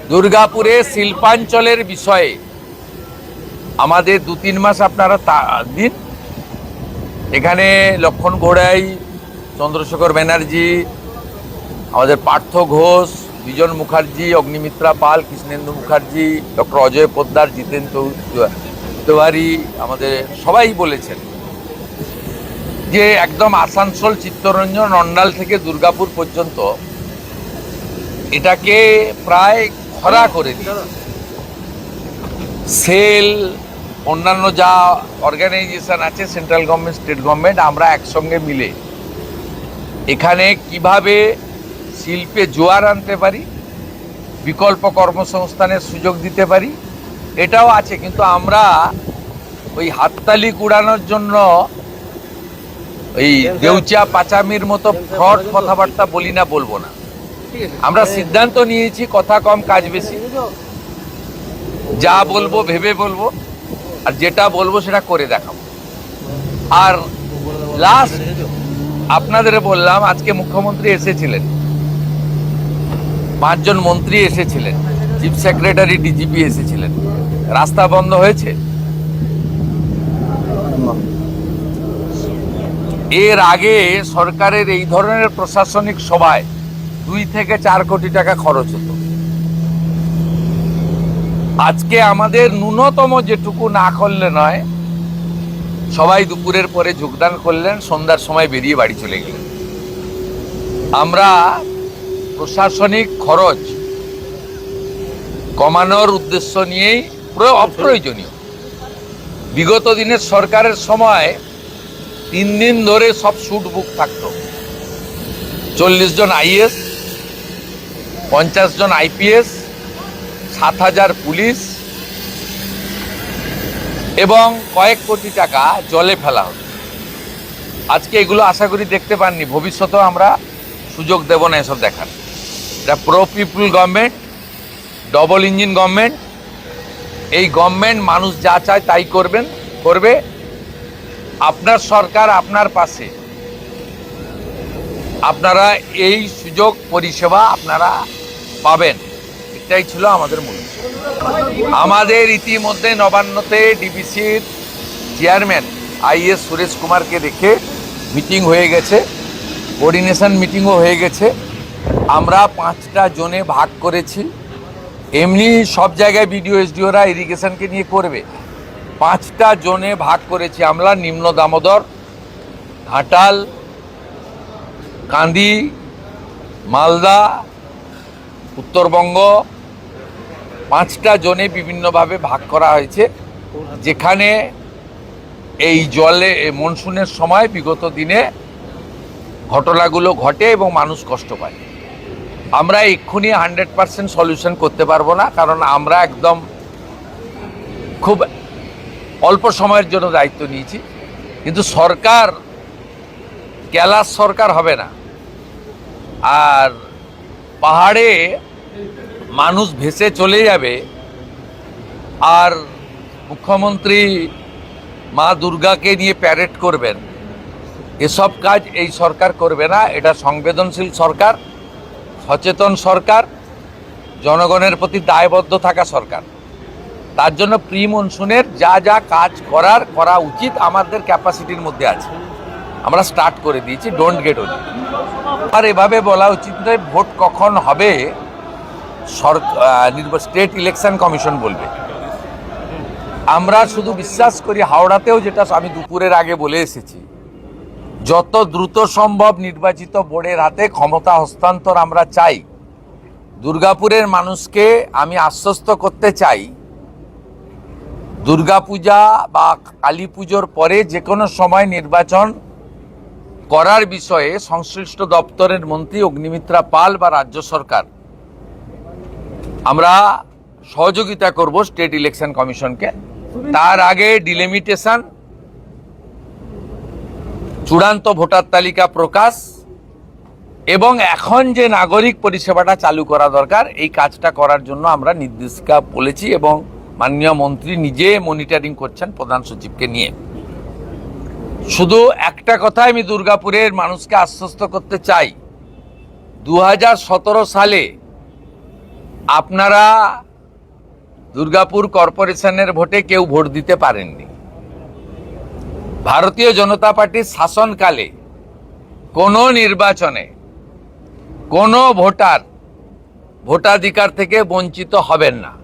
দুর্গাপুরে শিল্পাঞ্চলের বিষয়ে আমাদের 2-3 মাস আপনারা দিন। এখানে লক্ষণ গোড়াই, চন্দ্রশেখর ব্যানার্জি, আমাদের পার্থ ঘোষ, বিজন মুখার্জি, অগ্নিমিত্রা পাল, কৃষ্ণেন্দু মুখার্জি, ডক্টর অজয় পোদ্দার, জিতেন তিওয়ারি, আমাদের সবাই বলেছেন যে একদম আসানসোল, চিত্তরঞ্জন, অন্ডাল থেকে দুর্গাপুর পর্যন্ত এটাকে প্রায় খরা করে দিয়েছে। সেল, অন্যান্য যা অর্গানাইজেশন আছে, সেন্ট্রাল গভর্নমেন্ট, স্টেট গভর্নমেন্ট, আমরা একসঙ্গে মিলে এখানে কিভাবে শিল্পে জোয়ার আনতে পারি, বিকল্প কর্মসংস্থানের সুযোগ দিতে পারি, এটাও আছে। কিন্তু আমরা ওই হাততালি কুড়ানোর জন্য ওই দেউচা পাচামির মতো ফ্রড কথাবার্তা বলি না, বলবো না। আমরা সিদ্ধান্ত নিয়েছি কথা কম কাজ বেশি, যা বলবো ভেবে বলবো, আর যেটা বলবো সেটা করে দেখাবো। আর লাস্ট আপনাদের বললাম, আজকে মুখ্যমন্ত্রী এসেছিলেন, 5 জন মন্ত্রী এসেছিলেন, চিফ সেক্রেটারি, ডিজিপি এসেছিলেন। রাস্তা বন্ধ হয়েছে? এর আগে সরকারের এই ধরনের প্রশাসনিক সভায় 2 থেকে 4 কোটি টাকা খরচ হতো। আজকে আমাদের ন্যূনতম যেটুকু না করলে নয়, সবাই দুপুরের পরে যোগদান করলেন, সন্ধ্যার সময় বেরিয়ে বাড়ি চলে গেলেন। আমরা প্রশাসনিক খরচ কমানোর উদ্দেশ্য নিয়েই অপ্রয়োজনীয়, বিগত দিনের সরকারের সময় 3 দিন ধরে সব শুট বুক থাকতো। 40 জন আইএস, 50 জন আইপিএস, 7,000 পুলিশ এবং কয়েক কোটি টাকা জলে ফেলা হতো। আজকে এগুলো আশা করি দেখতে পাননি, ভবিষ্যতেও আমরা সুযোগ দেব না এসব দেখার। এটা প্রো পিপুল গভর্নমেন্ট, ডবল ইঞ্জিন গভর্নমেন্ট। এই গভর্নমেন্ট মানুষ যা চায় তাই করবে। আপনার সরকার আপনার পাশে, আপনারা এই সুযোগ পরিষেবা আপনারা পাবেন, এটাই ছিল আমাদের মূল। আমাদের ইতিমধ্যে নবান্নতে ডিবিসির চেয়ারম্যান আইএস সুরেশ কুমারকে রেখে মিটিং হয়ে গেছে, কোঅর্ডিনেশন মিটিংও হয়ে গেছে। আমরা 5টা জোনে ভাগ করেছি। এমনি সব জায়গায় বিডিও এসডিওরা ইরিগেশনকে নিয়ে করবে, 5টা জোনে ভাগ করেছি আমরা। নিম্ন দামোদর, ঘাটাল, কান্দি, মালদা, উত্তরবঙ্গ, 5টা জোনে বিভিন্নভাবে ভাগ করা হয়েছে, যেখানে এই জলে মনসুনের সময় বিগত দিনে ঘটনাগুলো ঘটে এবং মানুষ কষ্ট পায়। আমরা এক্ষুনি 100% সলিউশন করতে পারবো না, কারণ আমরা একদম খুব অল্প সময়ের জন্য দায়িত্ব নিয়েছি। কিন্তু সরকার ক্যালাস সরকার হবে না, আর পাহাড়ে মানুষ ভেসে চলে যাবে, আর মুখ্যমন্ত্রী মা দুর্গাকে নিয়ে প্যারেড করবেন, এসব কাজ এই সরকার করবে না। এটা সংবেদনশীল সরকার, সচেতন সরকার, জনগণের প্রতি দায়বদ্ধ থাকা সরকার। তার জন্য প্রি মনসুনের যা যা কাজ করা উচিত আমাদের ক্যাপাসিটির মধ্যে আছে, আমরা স্টার্ট করে দিয়েছি। Don't get ওনি। আর এভাবে বলা উচিত নয় ভোট কখন হবে স্টেট ইলেকশন কমিশন বলবে। আমরা শুধু বিশ্বাস করি, হাওড়াতেও যেটা আমি দুপুরের আগে বলে এসেছি, যত দ্রুত সম্ভব নির্বাচিত বোর্ডের হাতে ক্ষমতা হস্তান্তর আমরা চাই। দুর্গাপুরের মানুষকে আমি আশ্বস্ত করতে চাই, দুর্গাপূজা বা কালী পুজোর পরে যে কোনো সময় নির্বাচন করার বিষয়ে সংশ্লিষ্ট দপ্তরের মন্ত্রী অগ্নিমিত্রা পাল বা রাজ্য সরকার, আমরা সহযোগিতা করব স্টেট ইলেকশন কমিশনকে। তার আগে ডিলিমিটেশন, চূড়ান্ত ভোটার তালিকা প্রকাশ এবং এখন যে নাগরিক পরিষেবাটা চালু করা দরকার, এই কাজটা করার জন্য আমরা নির্দেশিকা বলেছি এবং মাননীয় মন্ত্রী নিজে মনিটরিং করছেন প্রধান সচিবকে নিয়ে। শুধু একটা কথা আমি দুর্গাপুরের মানুষকে আশ্বস্ত করতে চাই, 2017 সালে আপনারা দুর্গাপুর কর্পোরেশনের ভোটে কেউ ভোট দিতে পারেননি। ভারতীয় জনতা পার্টির শাসনকালে কোনো নির্বাচনে কোনো ভোটার ভোটাধিকার থেকে বঞ্চিত হবেন না।